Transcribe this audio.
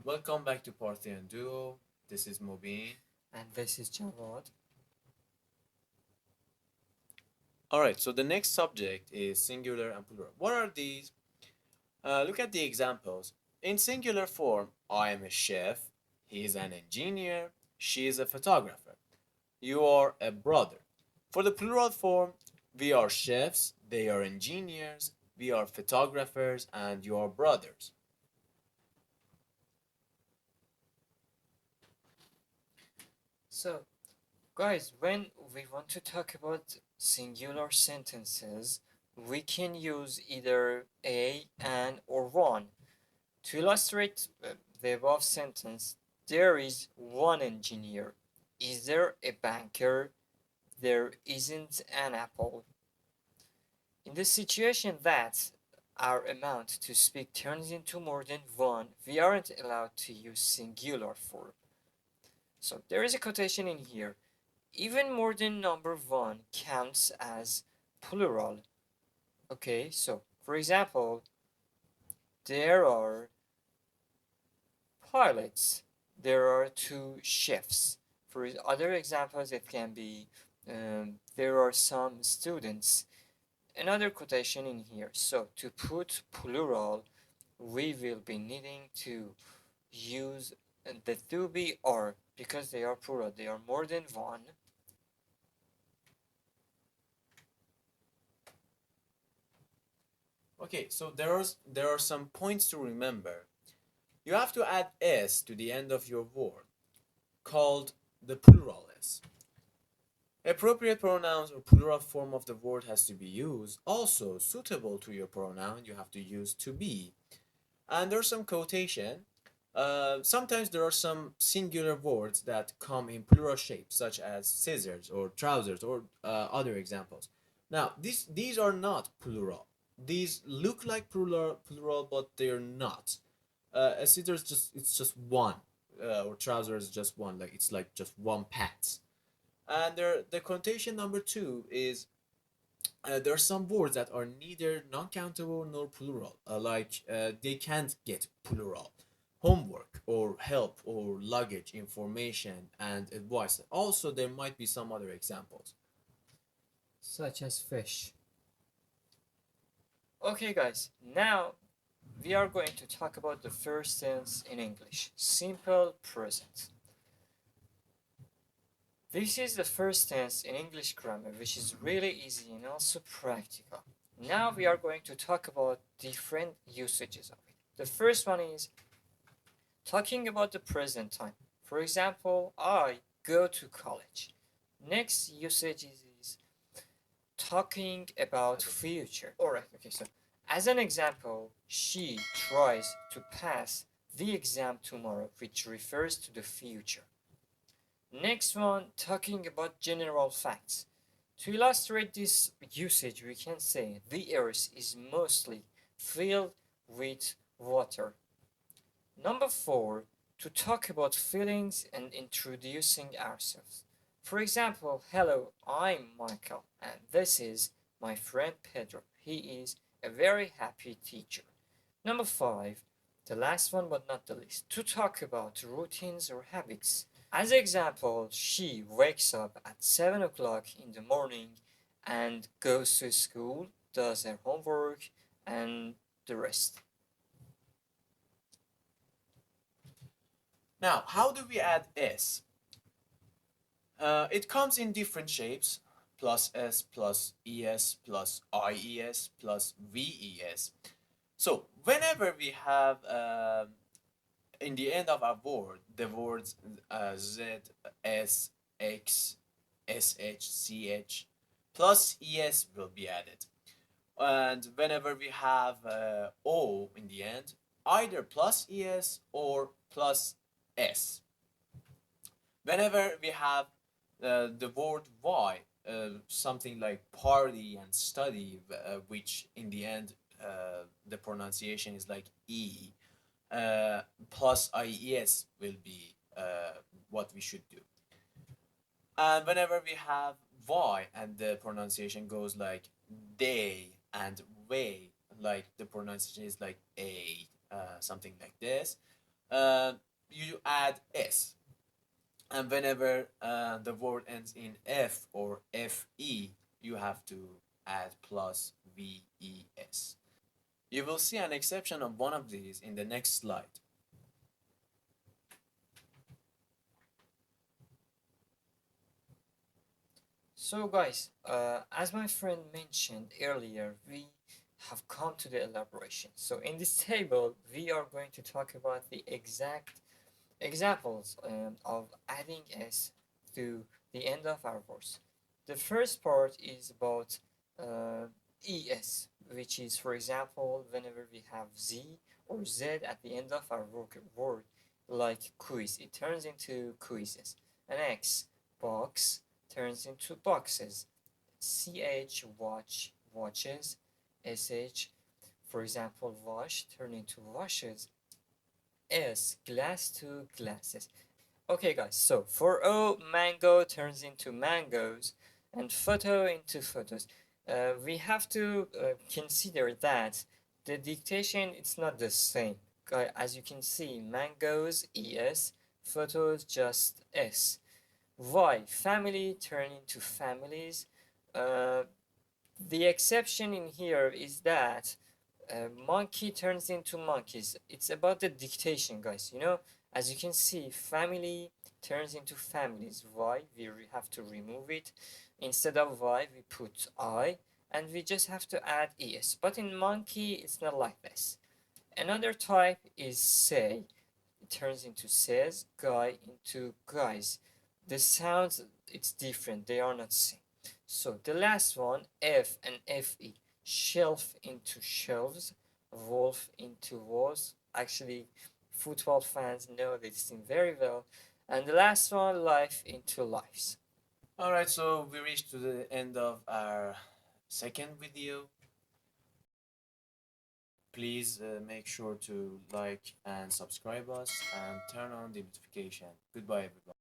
Welcome back to Party and Duo. This is Mobin. And this is Jawad. Alright, so the next subject is singular and plural. What are these? Look at the examples. In singular form, I am a chef, he is an engineer, she is a photographer, you are a brother. For the plural form, we are chefs, they are engineers, we are photographers, and you are brothers. So, guys, when we want to talk about singular sentences, we can use either a, an, or one. To illustrate the above sentence, there is one engineer. Is there a banker? There isn't an apple. In the situation that our amount to speak turns into more than one, we aren't allowed to use singular form. So there is a quotation in here. Even more than number one counts as plural. Okay, so for example, there are pilots, there are two chefs. For other examples, it can be there are some students. Another quotation in here. So to put plural, we will be needing to use the to be or because they are plural, they are more than one. Okay, so there are some points to remember. You have to add s to the end of your word, called the plural s. Appropriate pronouns or plural form of the word has to be used. Also, suitable to your pronoun, you have to use to be. And there's some quotation. Sometimes there are some singular words that come in plural shape, such as scissors or trousers or other examples. Now, these are not plural. These look like plural, but they're not. A scissors it's just one, or trousers is just one. Like it's like just one pants. And the connotation number two is there are some words that are neither non-countable nor plural. They can't get plural. Homework or help or luggage, information and advice. Also, there might be some other examples. Such as fish. Okay, guys, now we are going to talk about the first tense in English, simple present. This is the first tense in English grammar, which is really easy and also practical. Now we are going to talk about different usages of it. The first one is talking about the present time. For example, I go to college. Next usage is talking about future. Alright, okay, so as an example, she tries to pass the exam tomorrow, which refers to the future. Next one, talking about general facts. To illustrate this usage, we can say the earth is mostly filled with water. Number 4, to talk about feelings and introducing ourselves. For example, hello, I'm Michael, and this is my friend Pedro. He is a very happy teacher. Number 5, the last one but not the least, to talk about routines or habits. As example, she wakes up at 7 o'clock in the morning and goes to school, does her homework, and the rest. Now, how do we add s? It comes in different shapes: plus s, plus es, plus ies, plus ves. So whenever we have in the end of a word the words z, s, x, sh, ch plus es will be added. And whenever we have o in the end, either plus es or plus s. Whenever we have the word y, something like party and study, which in the end the pronunciation is like e, plus ies will be what we should do. And whenever we have y and the pronunciation goes like they and way, like the pronunciation is like a, something like this. you add s, and whenever the word ends in f or fe, you have to add plus ves. You will see an exception of one of these in the next slide. So guys, as my friend mentioned earlier, we have come to the elaboration. So in this table, we are going to talk about the exact examples of adding s to the end of our words. The first part is about es, which is, for example, whenever we have z or z at the end of our word, like quiz, it turns into quizzes. And x, box, turns into boxes. Ch, watch, watches. Sh, for example, wash, turn into washes. S, glass to glasses. Okay, guys, so for O, mango turns into mangoes, and photo into photos. We have to consider that the dictation it's not the same. As you can see, mangoes es, photos just s. Y, family turn into families. The exception in here is that monkey turns into monkeys. It's about the dictation, guys. You know, as you can see, family turns into families. Y, we have to remove it. Instead of Y, we put I, and we just have to add es. But in monkey, it's not like this. Another type is say. It turns into says, guy into guys. The sounds, it's different. They are not same. So the last one, F and FE, shelf into shelves, wolf into wolves. Actually, football fans know this thing very well. And the last one, life into lives. Alright, so we reached to the end of our second video. Please make sure to like and subscribe us and turn on the notification. Goodbye everybody.